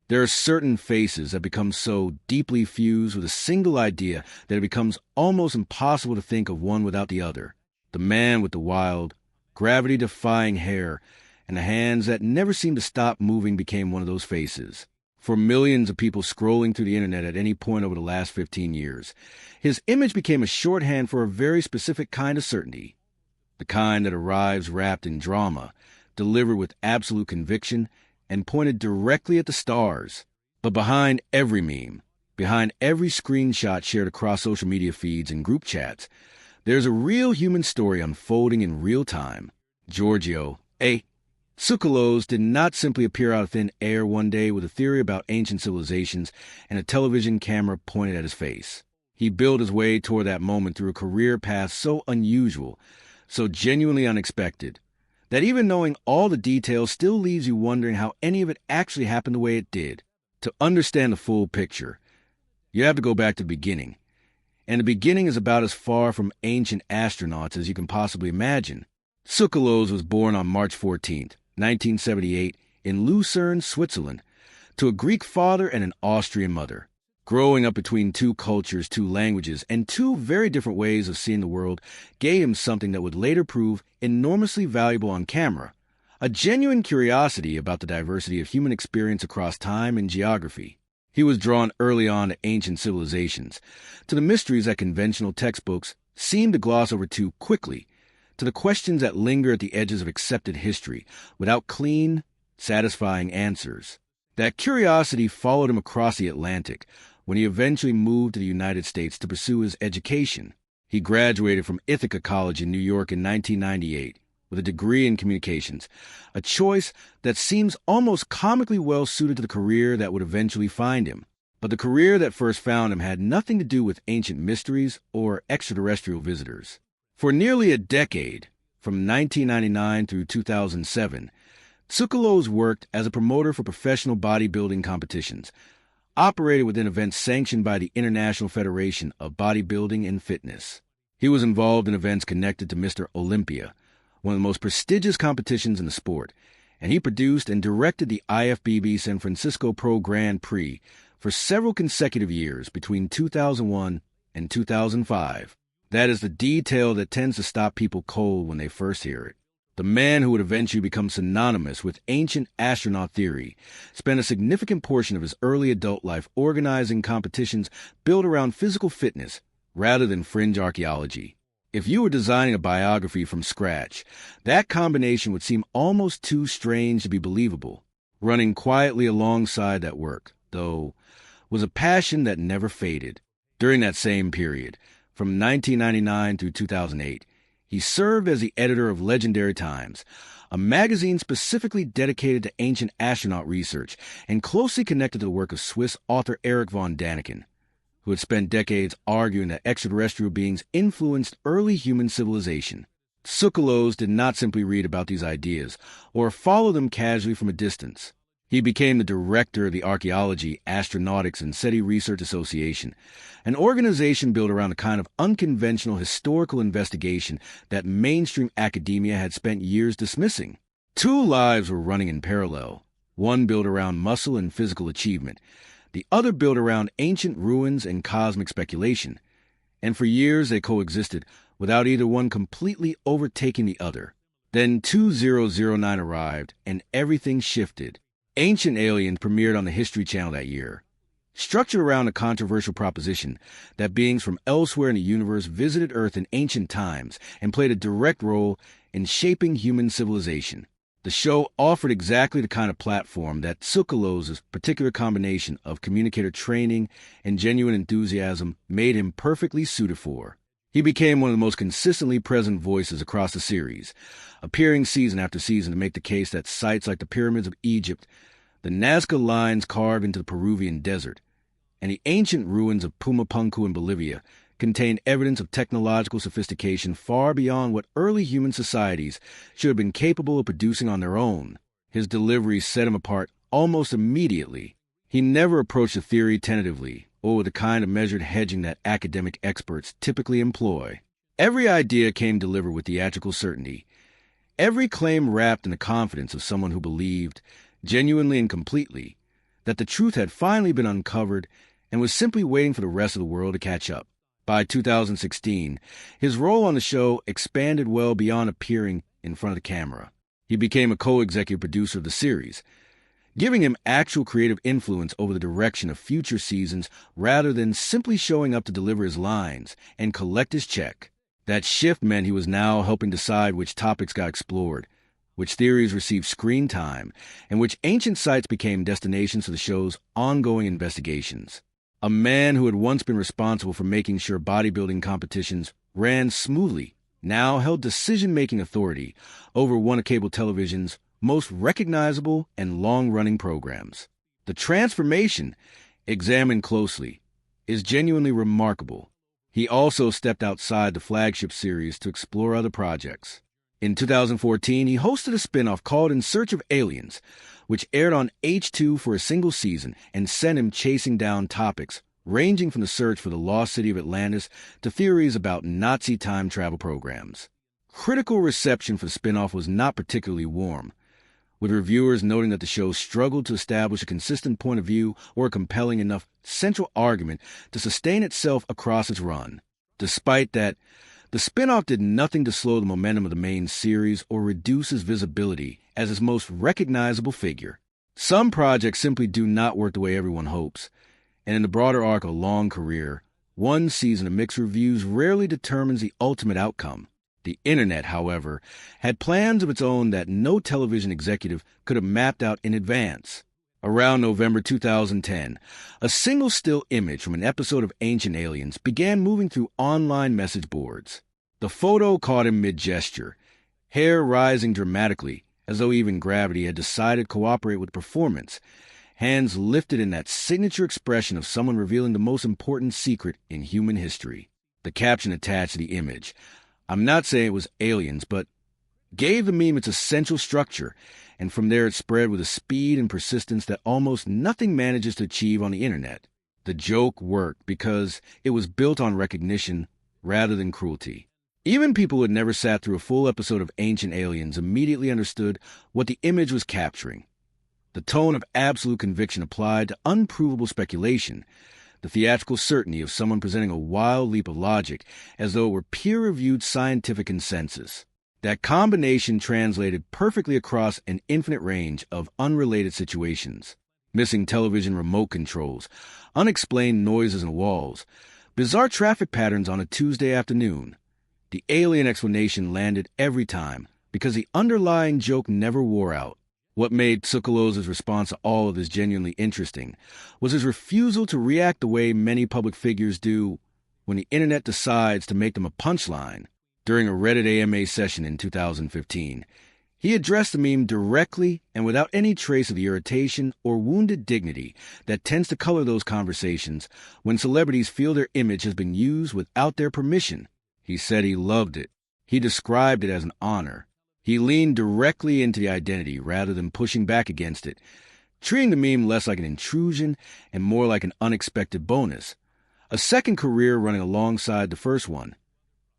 There are certain faces that become so deeply fused with a single idea that it becomes almost impossible to think of one without the other. The man with the wild, gravity-defying hair and the hands that never seemed to stop moving became one of those faces. For millions of people scrolling through the internet at any point over the last 15 years, his image became a shorthand for a very specific kind of certainty. The kind that arrives wrapped in drama, delivered with absolute conviction, and pointed directly at the stars. But behind every meme, behind every screenshot shared across social media feeds and group chats, there's a real human story unfolding in real time. Giorgio A. Tsoukalos did not simply appear out of thin air one day with a theory about ancient civilizations and a television camera pointed at his face. He built his way toward that moment through a career path so unusual, so genuinely unexpected, that even knowing all the details still leaves you wondering how any of it actually happened the way it did. To understand the full picture, you have to go back to the beginning. And the beginning is about as far from ancient astronauts as you can possibly imagine. Tsoukalos was born on March 14th, 1978, in Lucerne, Switzerland, to a Greek father and an Austrian mother. Growing up between two cultures, two languages, and two very different ways of seeing the world gave him something that would later prove enormously valuable on camera, a genuine curiosity about the diversity of human experience across time and geography. He was drawn early on to ancient civilizations, to the mysteries that conventional textbooks seem to gloss over too quickly, to the questions that linger at the edges of accepted history without clean, satisfying answers. That curiosity followed him across the Atlantic when he eventually moved to the United States to pursue his education. He graduated from Ithaca College in New York in 1998 with a degree in communications, a choice that seems almost comically well suited to the career that would eventually find him. But the career that first found him had nothing to do with ancient mysteries or extraterrestrial visitors. For nearly a decade, from 1999 through 2007, Tsoukalos worked as a promoter for professional bodybuilding competitions, operated within events sanctioned by the International Federation of Bodybuilding and Fitness. He was involved in events connected to Mr. Olympia, one of the most prestigious competitions in the sport, and he produced and directed the IFBB San Francisco Pro Grand Prix for several consecutive years between 2001 and 2005. That is the detail that tends to stop people cold when they first hear it. The man who would eventually become synonymous with ancient astronaut theory spent a significant portion of his early adult life organizing competitions built around physical fitness rather than fringe archaeology. If you were designing a biography from scratch, that combination would seem almost too strange to be believable. Running quietly alongside that work, though, was a passion that never faded. During that same period, from 1999 through 2008, he served as the editor of Legendary Times, a magazine specifically dedicated to ancient astronaut research and closely connected to the work of Swiss author Erich von Däniken, who had spent decades arguing that extraterrestrial beings influenced early human civilization. Tsoukalos did not simply read about these ideas or follow them casually from a distance. He became the director of the Archaeology, Astronautics, and SETI Research Association, an organization built around the kind of unconventional historical investigation that mainstream academia had spent years dismissing. Two lives were running in parallel, one built around muscle and physical achievement, the other built around ancient ruins and cosmic speculation, and for years they coexisted without either one completely overtaking the other. Then 2009 arrived, and everything shifted. Ancient Aliens premiered on the History Channel that year, structured around a controversial proposition that beings from elsewhere in the universe visited Earth in ancient times and played a direct role in shaping human civilization. The show offered exactly the kind of platform that Tsoukalos' particular combination of communicator training and genuine enthusiasm made him perfectly suited for. He became one of the most consistently present voices across the series, appearing season after season to make the case that sites like the pyramids of Egypt, the Nazca lines carved into the Peruvian desert, and the ancient ruins of Pumapunku in Bolivia contained evidence of technological sophistication far beyond what early human societies should have been capable of producing on their own. His delivery set him apart almost immediately. He never approached a theory tentatively or with the kind of measured hedging that academic experts typically employ. Every idea came delivered with theatrical certainty, every claim wrapped in the confidence of someone who believed, genuinely and completely, that the truth had finally been uncovered and was simply waiting for the rest of the world to catch up. By 2016, his role on the show expanded well beyond appearing in front of the camera. He became a co-executive producer of the series, giving him actual creative influence over the direction of future seasons rather than simply showing up to deliver his lines and collect his check. That shift meant he was now helping decide which topics got explored, which theories received screen time, and which ancient sites became destinations for the show's ongoing investigations. A man who had once been responsible for making sure bodybuilding competitions ran smoothly now held decision-making authority over one of cable television's most recognizable and long-running programs. The transformation, examined closely, is genuinely remarkable. He also stepped outside the flagship series to explore other projects. In 2014, he hosted a spin-off called In Search of Aliens, which aired on H2 for a single season and sent him chasing down topics ranging from the search for the lost city of Atlantis to theories about Nazi time travel programs. Critical reception for the spin-off was not particularly warm, with reviewers noting that the show struggled to establish a consistent point of view or a compelling enough central argument to sustain itself across its run. Despite that, the spin-off did nothing to slow the momentum of the main series or reduce his visibility as its most recognizable figure. Some projects simply do not work the way everyone hopes, and in the broader arc of a long career, one season of mixed reviews rarely determines the ultimate outcome. The internet, however, had plans of its own that no television executive could have mapped out in advance. Around November 2010, a single still image from an episode of Ancient Aliens began moving through online message boards. The photo caught him mid-gesture, hair rising dramatically, as though even gravity had decided to cooperate with the performance, hands lifted in that signature expression of someone revealing the most important secret in human history. The caption attached to the image, I'm not saying it was aliens, but gave the meme its essential structure, and from there it spread with a speed and persistence that almost nothing manages to achieve on the internet. The joke worked because it was built on recognition rather than cruelty. Even people who had never sat through a full episode of Ancient Aliens immediately understood what the image was capturing. The tone of absolute conviction applied to unprovable speculation, the theatrical certainty of someone presenting a wild leap of logic as though it were peer-reviewed scientific consensus. That combination translated perfectly across an infinite range of unrelated situations. Missing television remote controls, unexplained noises in walls, bizarre traffic patterns on a Tuesday afternoon. The alien explanation landed every time because the underlying joke never wore out. What made Tsukaloz's response to all of this genuinely interesting was his refusal to react the way many public figures do when the internet decides to make them a punchline. During a Reddit AMA session in 2015, he addressed the meme directly and without any trace of the irritation or wounded dignity that tends to color those conversations when celebrities feel their image has been used without their permission. He said he loved it. He described it as an honor. He leaned directly into the identity rather than pushing back against it, treating the meme less like an intrusion and more like an unexpected bonus. A second career running alongside the first one,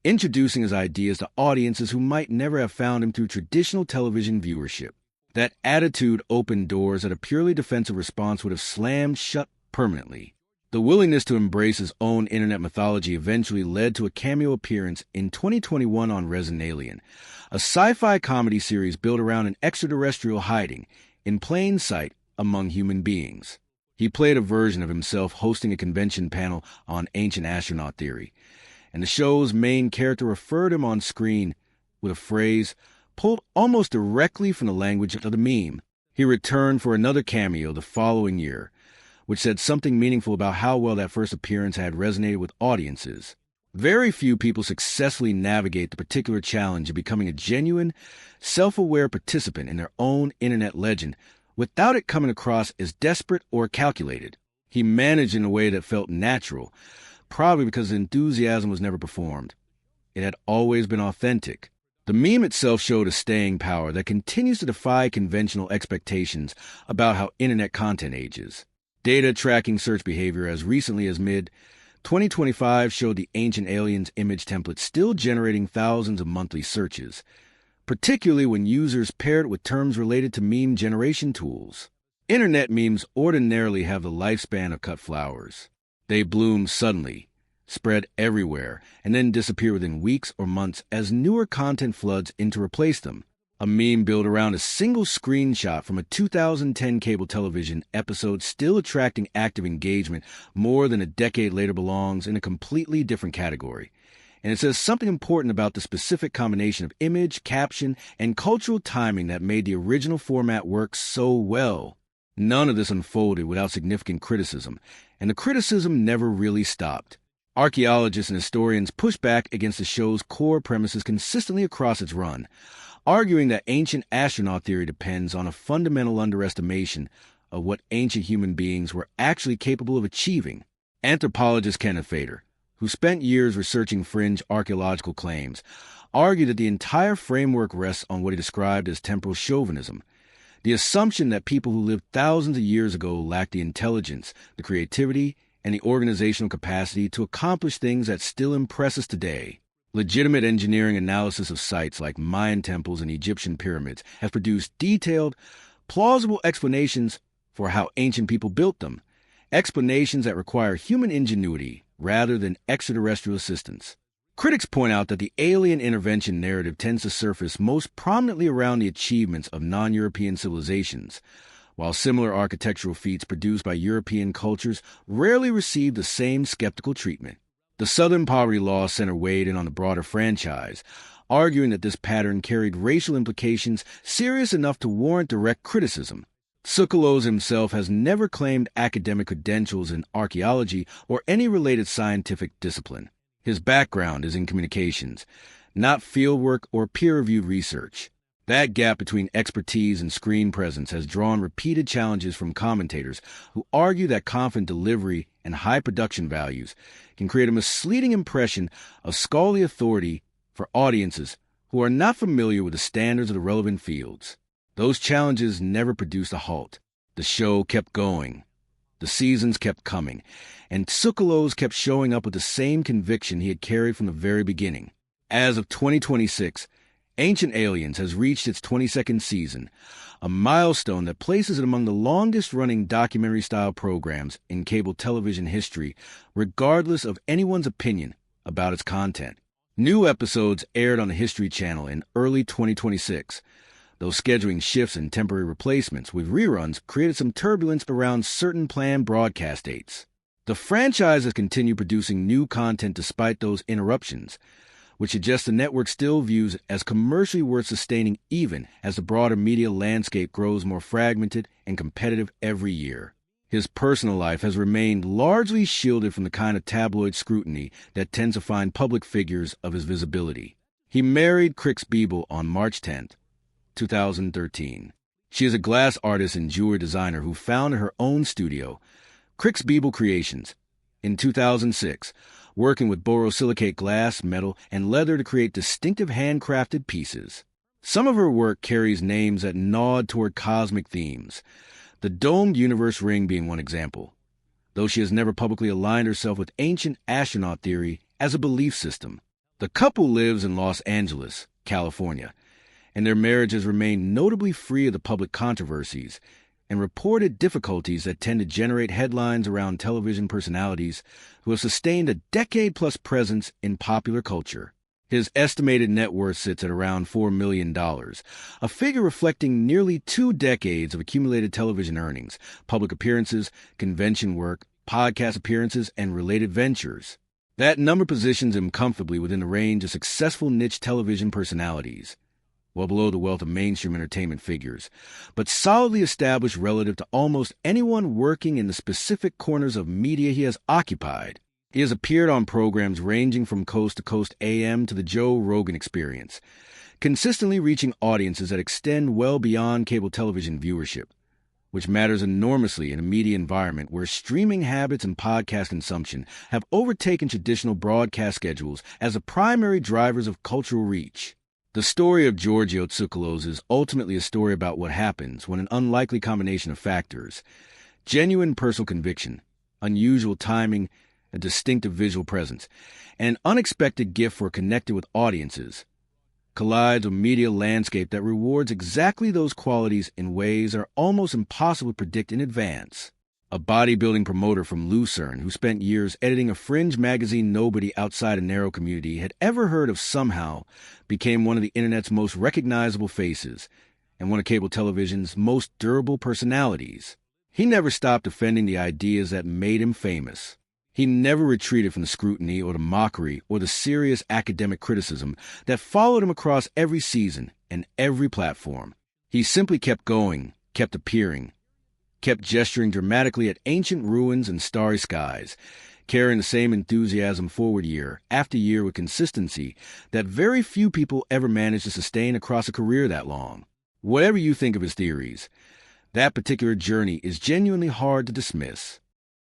introducing his ideas to audiences who might never have found him through traditional television viewership. That attitude opened doors that a purely defensive response would have slammed shut permanently. The willingness to embrace his own internet mythology eventually led to a cameo appearance in 2021 on Resident Alien, a sci-fi comedy series built around an extraterrestrial hiding in plain sight among human beings. He played a version of himself hosting a convention panel on ancient astronaut theory, and the show's main character referred him on screen with a phrase pulled almost directly from the language of the meme. He returned for another cameo the following year, which said something meaningful about how well that first appearance had resonated with audiences. Very few people successfully navigate the particular challenge of becoming a genuine, self-aware participant in their own internet legend without it coming across as desperate or calculated. He managed in a way that felt natural, probably because his enthusiasm was never performed. It had always been authentic. The meme itself showed a staying power that continues to defy conventional expectations about how internet content ages. Data tracking search behavior as recently as mid-2025 showed the Ancient Aliens image template still generating thousands of monthly searches, particularly when users paired it with terms related to meme generation tools. Internet memes ordinarily have the lifespan of cut flowers. They bloom suddenly, spread everywhere, and then disappear within weeks or months as newer content floods in to replace them. A meme built around a single screenshot from a 2010 cable television episode still attracting active engagement more than a decade later belongs in a completely different category. And it says something important about the specific combination of image, caption, and cultural timing that made the original format work so well. None of this unfolded without significant criticism, and the criticism never really stopped. Archaeologists and historians pushed back against the show's core premises consistently across its run, arguing that ancient astronaut theory depends on a fundamental underestimation of what ancient human beings were actually capable of achieving. Anthropologist Kenneth Fader, who spent years researching fringe archaeological claims, argued that the entire framework rests on what he described as temporal chauvinism, the assumption that people who lived thousands of years ago lacked the intelligence, the creativity, and the organizational capacity to accomplish things that still impress us today. Legitimate engineering analysis of sites like Mayan temples and Egyptian pyramids has produced detailed, plausible explanations for how ancient people built them, explanations that require human ingenuity rather than extraterrestrial assistance. Critics point out that the alien intervention narrative tends to surface most prominently around the achievements of non-European civilizations, while similar architectural feats produced by European cultures rarely receive the same skeptical treatment. The Southern Poverty Law Center weighed in on the broader franchise, arguing that this pattern carried racial implications serious enough to warrant direct criticism. Tsoukalos himself has never claimed academic credentials in archaeology or any related scientific discipline. His background is in communications, not fieldwork or peer-reviewed research. That gap between expertise and screen presence has drawn repeated challenges from commentators who argue that confident delivery and high production values can create a misleading impression of scholarly authority for audiences who are not familiar with the standards of the relevant fields. Those challenges never produced a halt. The show kept going. The seasons kept coming, and Tsoukalos kept showing up with the same conviction he had carried from the very beginning. As of 2026, Ancient Aliens has reached its 22nd season, a milestone that places it among the longest-running documentary-style programs in cable television history, regardless of anyone's opinion about its content. New episodes aired on the History Channel in early 2026, though scheduling shifts and temporary replacements with reruns created some turbulence around certain planned broadcast dates. The franchise has continued producing new content despite those interruptions, which suggests the network still views it as commercially worth sustaining even as the broader media landscape grows more fragmented and competitive every year. His personal life has remained largely shielded from the kind of tabloid scrutiny that tends to find public figures of his visibility. He married Crix Beeble on March 10th. 2013. She is a glass artist and jewelry designer who founded her own studio, Crix Beeble Creations, in 2006, working with borosilicate glass, metal, and leather to create distinctive handcrafted pieces. Some of her work carries names that nod toward cosmic themes, the domed universe ring being one example, though she has never publicly aligned herself with ancient astronaut theory as a belief system. The couple lives in Los Angeles, California, and their marriage has remained notably free of the public controversies and reported difficulties that tend to generate headlines around television personalities who have sustained a decade-plus presence in popular culture. His estimated net worth sits at around $4 million, a figure reflecting nearly 2 decades of accumulated television earnings, public appearances, convention work, podcast appearances, and related ventures. That number positions him comfortably within the range of successful niche television personalities, well below the wealth of mainstream entertainment figures, but solidly established relative to almost anyone working in the specific corners of media he has occupied. He has appeared on programs ranging from Coast to Coast AM to the Joe Rogan Experience, consistently reaching audiences that extend well beyond cable television viewership, which matters enormously in a media environment where streaming habits and podcast consumption have overtaken traditional broadcast schedules as the primary drivers of cultural reach. The story of Giorgio Tsoukalos is ultimately a story about what happens when an unlikely combination of factors, genuine personal conviction, unusual timing, a distinctive visual presence, and an unexpected gift for connecting with audiences, collides with a media landscape that rewards exactly those qualities in ways that are almost impossible to predict in advance. A bodybuilding promoter from Lucerne who spent years editing a fringe magazine nobody outside a narrow community had ever heard of somehow became one of the internet's most recognizable faces and one of cable television's most durable personalities. He never stopped defending the ideas that made him famous. He never retreated from the scrutiny or the mockery or the serious academic criticism that followed him across every season and every platform. He simply kept going, kept appearing, kept gesturing dramatically at ancient ruins and starry skies, carrying the same enthusiasm forward year after year with consistency that very few people ever managed to sustain across a career that long. Whatever you think of his theories, that particular journey is genuinely hard to dismiss.